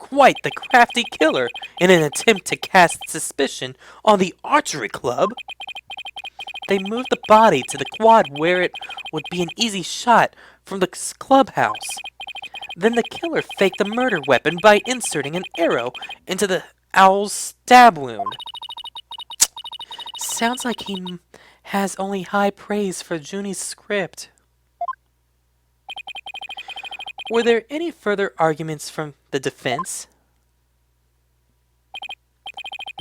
quite the crafty killer in an attempt to cast suspicion on the archery club. They moved the body to the quad where it would be an easy shot from the clubhouse. Then the killer faked the murder weapon by inserting an arrow into the owl's stab wound. Sounds like he has only high praise for Junie's script. Were there any further arguments from the defense?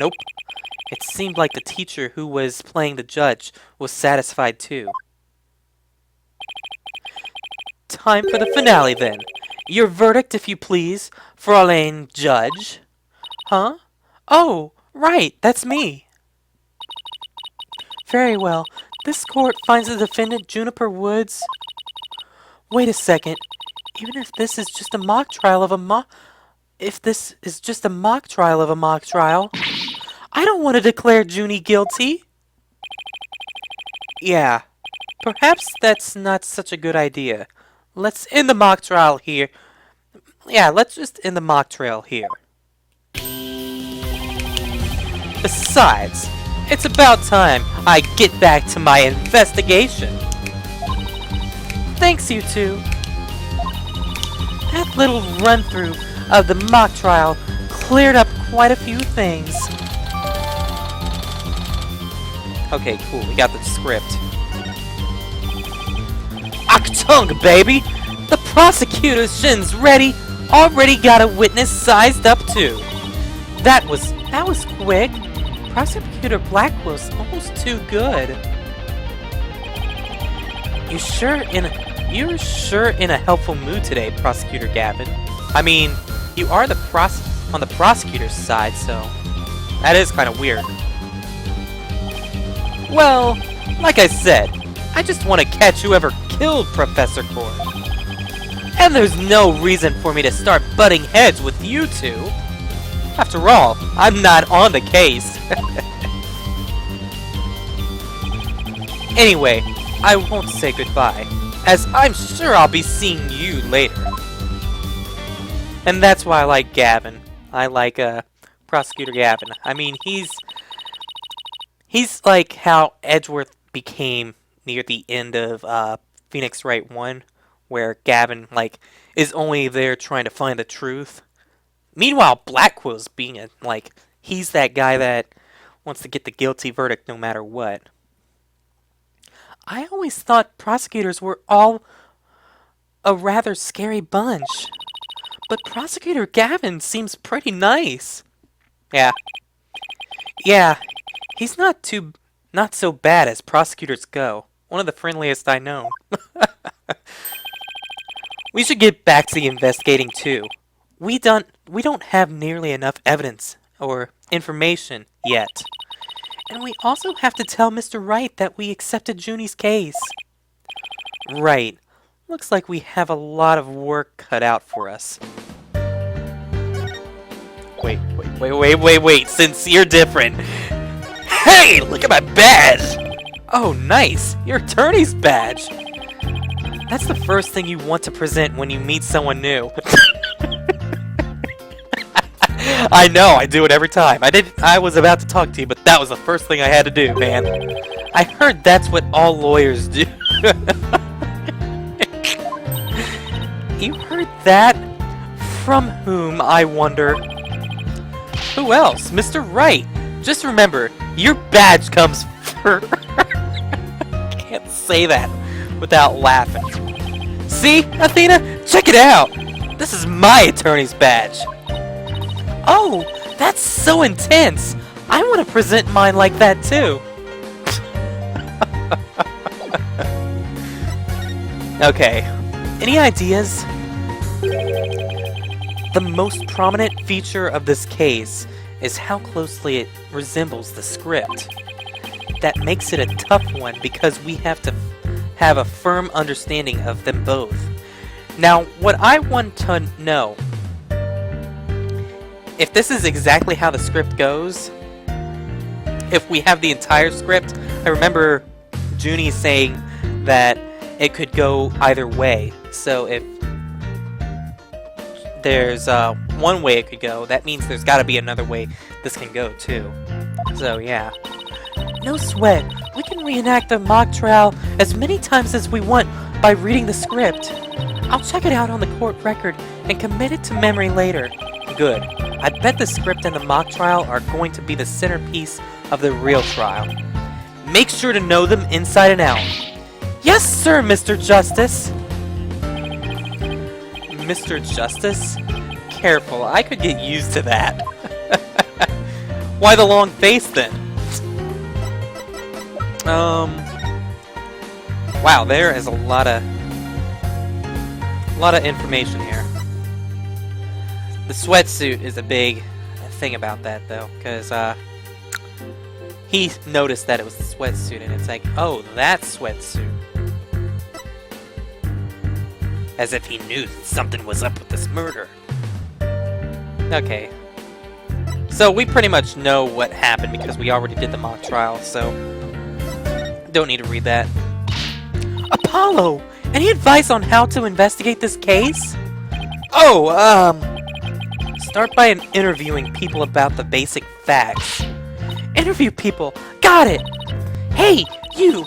Nope. It seemed like the teacher who was playing the judge was satisfied too. Time for the finale then. Your verdict, if you please, Fraulein Judge. Huh? Oh, right, that's me. Very well. This court finds the defendant Juniper Woods. Wait a second. Even if this is just a mock trial of a mock... If this is just a mock trial of a mock trial, I don't want to declare Junie guilty. Yeah, perhaps that's not such a good idea. Let's end the mock trial here. Yeah, let's just end the mock trial here. Besides, it's about time I get back to my investigation. Thanks, you two. That little run-through of the mock trial cleared up quite a few things. Okay, cool, we got the script. Achtung, baby! The prosecutor's shin's ready. Already got a witness sized up too. That was quick. Prosecutor Blackwell's almost too good. You're sure in a helpful mood today, Prosecutor Gavin. I mean, you are on the prosecutor's side, so that is kind of weird. Well, like I said, I just want to catch whoever killed Professor Cord. And there's no reason for me to start butting heads with you two. After all, I'm not on the case. Anyway, I won't say goodbye, as I'm sure I'll be seeing you later. And that's why I like Gavin. I like Prosecutor Gavin. I mean, he's like how Edgeworth became near the end of Phoenix Wright 1, where Gavin is only there trying to find the truth. Meanwhile, Blackwell's being he's that guy that wants to get the guilty verdict no matter what. I always thought prosecutors were all a rather scary bunch. But Prosecutor Gavin seems pretty nice. Yeah. Yeah, he's not so bad as prosecutors go. One of the friendliest I know. We should get back to the investigating too. We don't have nearly enough evidence or information yet. And we also have to tell Mr. Wright that we accepted Junie's case. Right. Looks like we have a lot of work cut out for us. Wait, since you're different. Hey, look at my badge! Oh, nice! Your attorney's badge! That's the first thing you want to present when you meet someone new. I know, I do it every time. I was about to talk to you, but that was the first thing I had to do, man. I heard that's what all lawyers do. You heard that? From whom, I wonder? Who else? Mr. Wright. Just remember, your badge comes first. Can't say that without laughing. See, Athena? Check it out! This is my attorney's badge. Oh, that's so intense! I want to present mine like that too. Okay, any ideas? The most prominent feature of this case is how closely it resembles the script. That makes it a tough one because we have to have a firm understanding of them both. Now, what I want to know, if this is exactly how the script goes, if we have the entire script, I remember Junie saying that it could go either way. So if there's one way it could go, that means there's got to be another way this can go too. So yeah. No sweat. We can reenact the mock trial as many times as we want by reading the script. I'll check it out on the court record and commit it to memory later. Good. I bet the script and the mock trial are going to be the centerpiece of the real trial. Make sure to know them inside and out. Yes, sir, Mr. Justice. Mr. Justice? Careful, I could get used to that. Why the long face then? Wow, there is a lot of information here. The sweatsuit is a big thing about that, though, because he noticed that it was the sweatsuit, and it's like, oh, that sweatsuit. As if he knew that something was up with this murder. Okay. So we pretty much know what happened because we already did the mock trial, so don't need to read that. Apollo! Any advice on how to investigate this case? Oh, start by interviewing people about the basic facts. Interview people! Got it! Hey, you!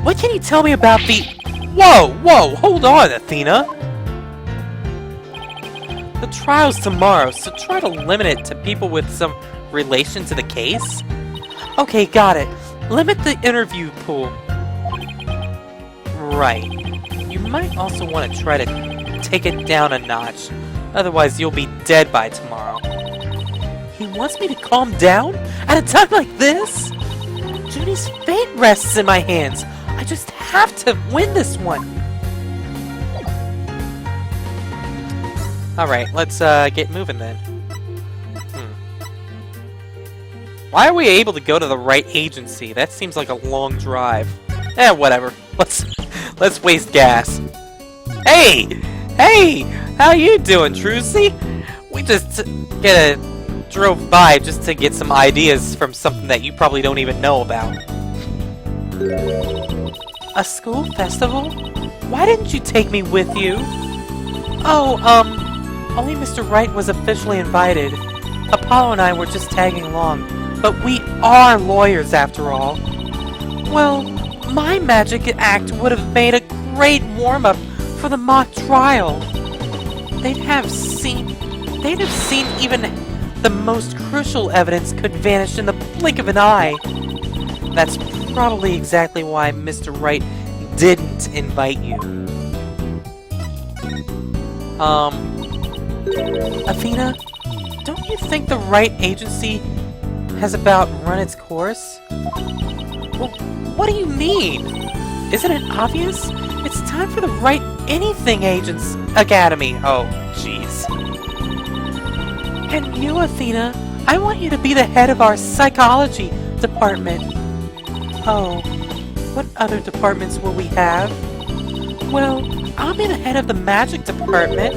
What can you tell me about the... Whoa! Hold on, Athena! The trial's tomorrow, so try to limit it to people with some relation to the case. Okay, got it. Limit the interview pool. Right. You might also want to try to take it down a notch. Otherwise, you'll be dead by tomorrow. He wants me to calm down? At a time like this? Junie's fate rests in my hands. I just have to win this one. Alright, let's get moving then. Why are we able to go to the Wright agency? That seems like a long drive. Whatever. Let's waste gas. Hey! How you doing, Trucy? We just drove by just to get some ideas from something that you probably don't even know about. A school festival? Why didn't you take me with you? Oh, only Mr. Wright was officially invited. Apollo and I were just tagging along, but we are lawyers after all. Well, my magic act would have made a great warm-up for the mock trial. They'd have seen even the most crucial evidence could vanish in the blink of an eye. That's probably exactly why Mr. Wright didn't invite you. Athena, don't you think the Wright agency has about run its course? Well, what do you mean? Isn't it obvious? It's time for the Wright Anything Agents Academy. Oh, jeez. And you, Athena, I want you to be the head of our psychology department. Oh, what other departments will we have? Well, I'll be the head of the magic department,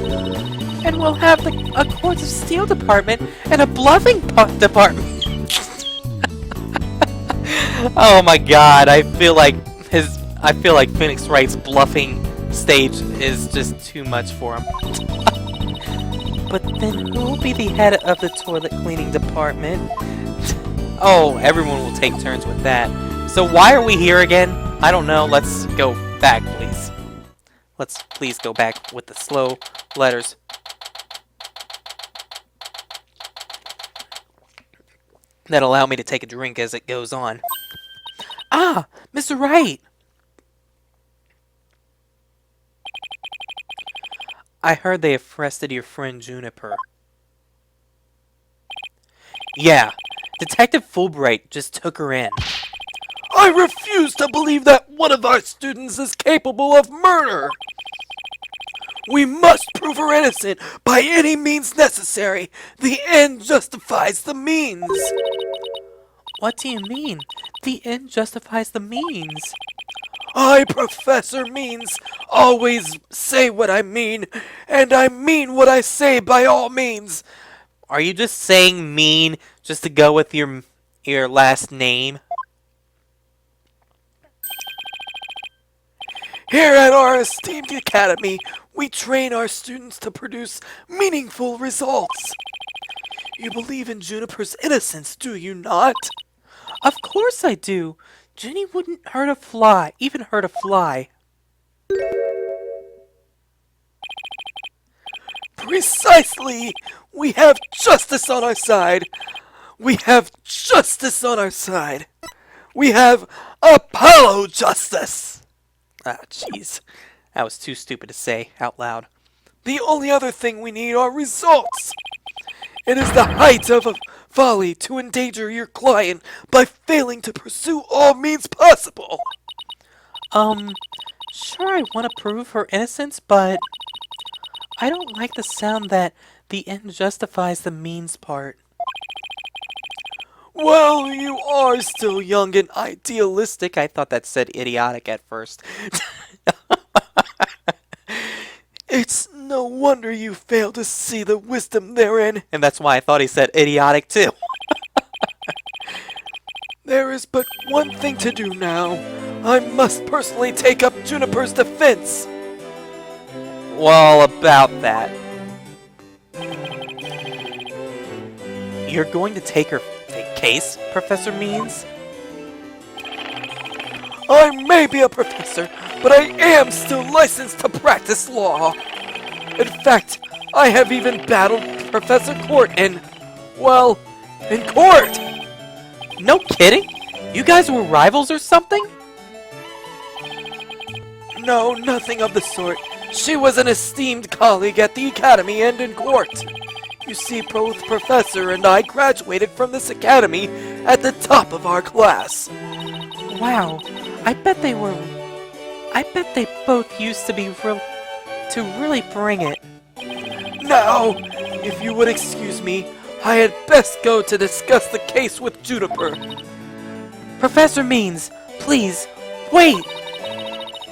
and we'll have a quartz of steel department and a bluffing department. Oh my god, I feel like Phoenix Wright's bluffing stage is just too much for him. But then who will be the head of the toilet cleaning department? Oh, everyone will take turns with that. So why are we here again? I don't know. Let's go back, please. Let's please go back with the slow letters. That allow me to take a drink as it goes on. Ah, Mr. Wright! I heard they have arrested your friend Juniper. Yeah, Detective Fulbright just took her in. I refuse to believe that one of our students is capable of murder! We must prove her innocent by any means necessary. The end justifies the means. What do you mean? The end justifies the means? I, Professor Means, always say what I mean, and I mean what I say by all means. Are you just saying mean just to go with your last name? Here at our esteemed academy, we train our students to produce meaningful results. You believe in Juniper's innocence, do you not? Of course I do. Ginny wouldn't hurt a fly, even hurt a fly. Precisely! We have justice on our side! We have justice on our side! We have Apollo justice! Ah, jeez. That was too stupid to say out loud. The only other thing we need are results! It is the height of folly to endanger your client by failing to pursue all means possible! Sure I want to prove her innocence, but I don't like the sound that the end justifies the means part. Well, you are still young and idealistic. I thought that said idiotic at first. It's no wonder you fail to see the wisdom therein. And that's why I thought he said idiotic too. There is but one thing to do now. I must personally take up Juniper's defense. Well, about that. You're going to take her case, Professor Means? I may be a professor, but I am still licensed to practice law. In fact, I have even battled Professor Court in court! No kidding? You guys were rivals or something? No, nothing of the sort. She was an esteemed colleague at the academy and in court. You see, both Professor and I graduated from this academy at the top of our class. Wow, I bet they both used to be to really bring it. Now, if you would excuse me, I had best go to discuss the case with Juniper. Professor Means, please, wait!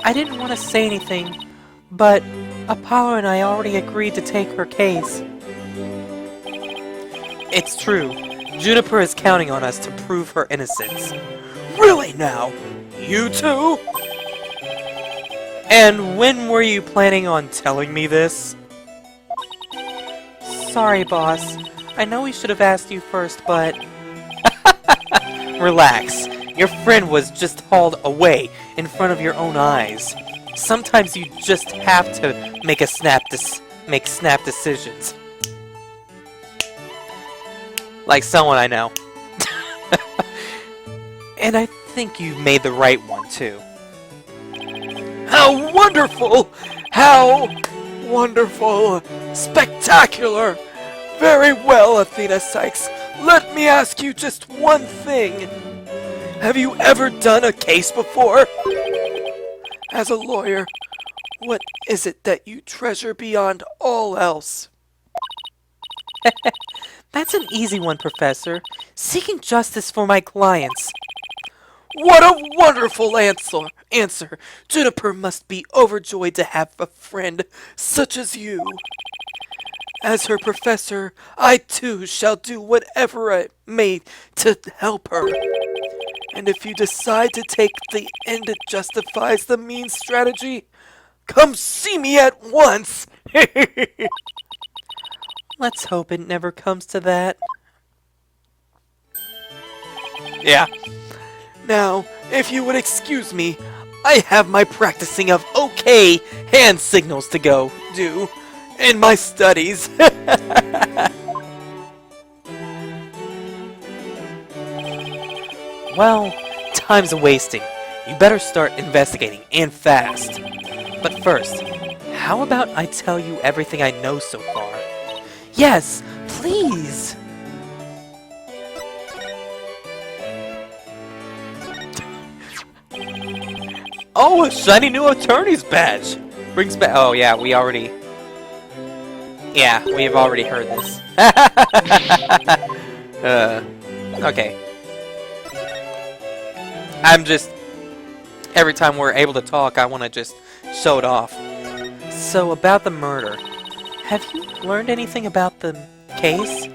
I didn't want to say anything, but Apollo and I already agreed to take her case. It's true. Juniper is counting on us to prove her innocence. Really now? You too? And when were you planning on telling me this? Sorry, boss. I know we should have asked you first, but... Relax. Your friend was just hauled away in front of your own eyes. Sometimes you just have to make snap decisions. Like someone I know. And I think you made the right one, too. How wonderful! How wonderful! Spectacular! Very well, Athena Sykes. Let me ask you just one thing. Have you ever done a case before? As a lawyer, what is it that you treasure beyond all else? That's an easy one, Professor. Seeking justice for my clients. What a wonderful answer! Juniper must be overjoyed to have a friend such as you. As her professor, I too shall do whatever I may to help her. And if you decide to take the end that justifies the means strategy, come see me at once! Let's hope it never comes to that. Yeah. Now, if you would excuse me, I have my practicing of okay hand signals to go do in my studies. Well, time's a-wasting. You better start investigating, and fast. But first, how about I tell you everything I know so far? Yes, please! Oh, a shiny new attorney's badge! Brings back. Oh, yeah, we have already heard this. Okay. Every time we're able to talk, I want to just show it off. So, about the murder. Have you learned anything about the case?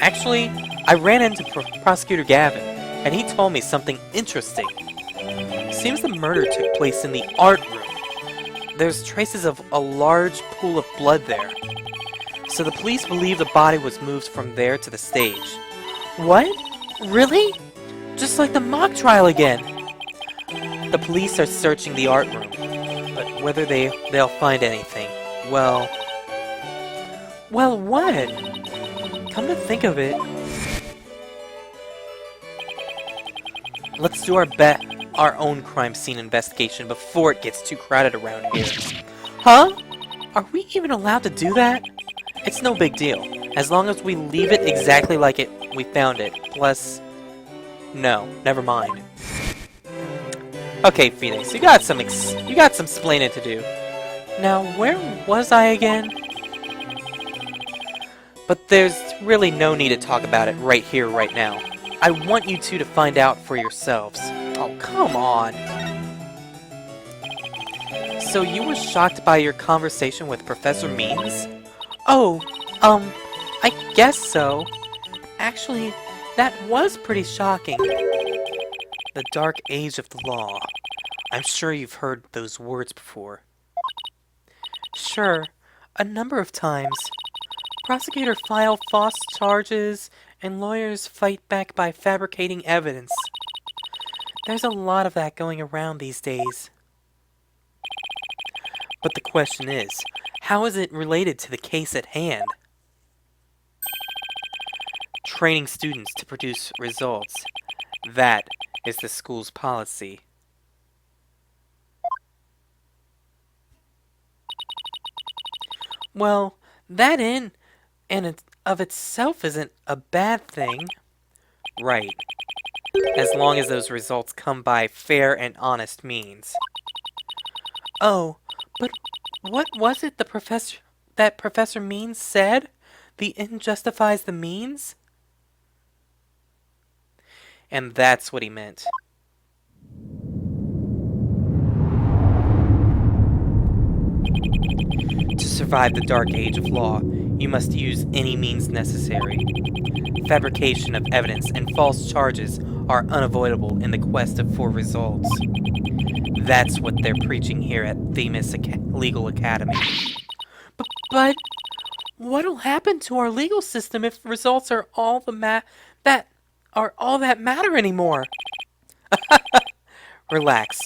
Actually, I ran into Prosecutor Gavin, and he told me something interesting. Seems the murder took place in the art room, there's traces of a large pool of blood there. So the police believe the body was moved from there to the stage. What? Really? Just like the mock trial again. The police are searching the art room, but whether they'll find anything, well, what? Come to think of it, let's do our own crime scene investigation before it gets too crowded around here. Huh? Are we even allowed to do that? It's no big deal, as long as we leave it exactly like we found it. Plus, no, never mind. Okay, Phoenix, you got some explaining to do. Now, where was I again? But there's really no need to talk about it right here, right now. I want you two to find out for yourselves. Oh, come on. So you were shocked by your conversation with Professor Means? Oh, I guess so. Actually, that was pretty shocking. The dark age of the law. I'm sure you've heard those words before. Sure, a number of times. Prosecutors file false charges, and lawyers fight back by fabricating evidence. There's a lot of that going around these days. But the question is, how is it related to the case at hand? Training students to produce results. That is the school's policy. Well, that in and of itself isn't a bad thing. Right. As long as those results come by fair and honest means. Oh, but what was it that Professor Means said? The end justifies the means? And that's what he meant. To survive the dark age of law, you must use any means necessary. Fabrication of evidence and false charges are unavoidable in the quest for results. That's what they're preaching here at Themis Legal Academy. But what'll happen to our legal system if results are all that matter anymore? Relax.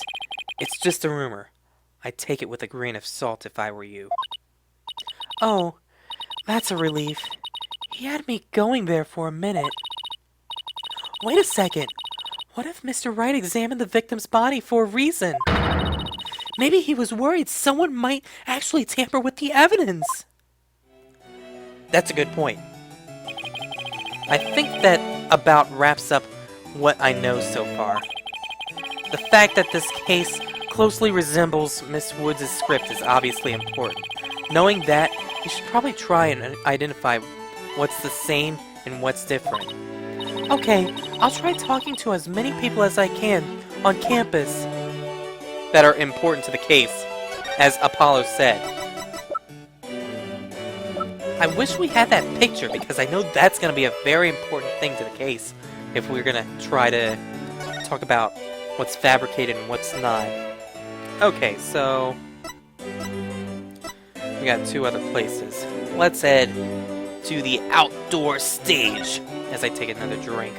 It's just a rumor. I'd take it with a grain of salt if I were you. Oh, that's a relief. He had me going there for a minute. Wait a second. What if Mr. Wright examined the victim's body for a reason? Maybe he was worried someone might actually tamper with the evidence. That's a good point. I think that about wraps up what I know so far. The fact that this case closely resembles Miss Woods' script is obviously important. Knowing that, you should probably try and identify what's the same and what's different. Okay, I'll try talking to as many people as I can on campus that are important to the case, as Apollo said. I wish we had that picture because I know that's going to be a very important thing to the case if we're going to try to talk about what's fabricated and what's not. Okay, so we got two other places. Let's head to the outdoor stage as I take another drink.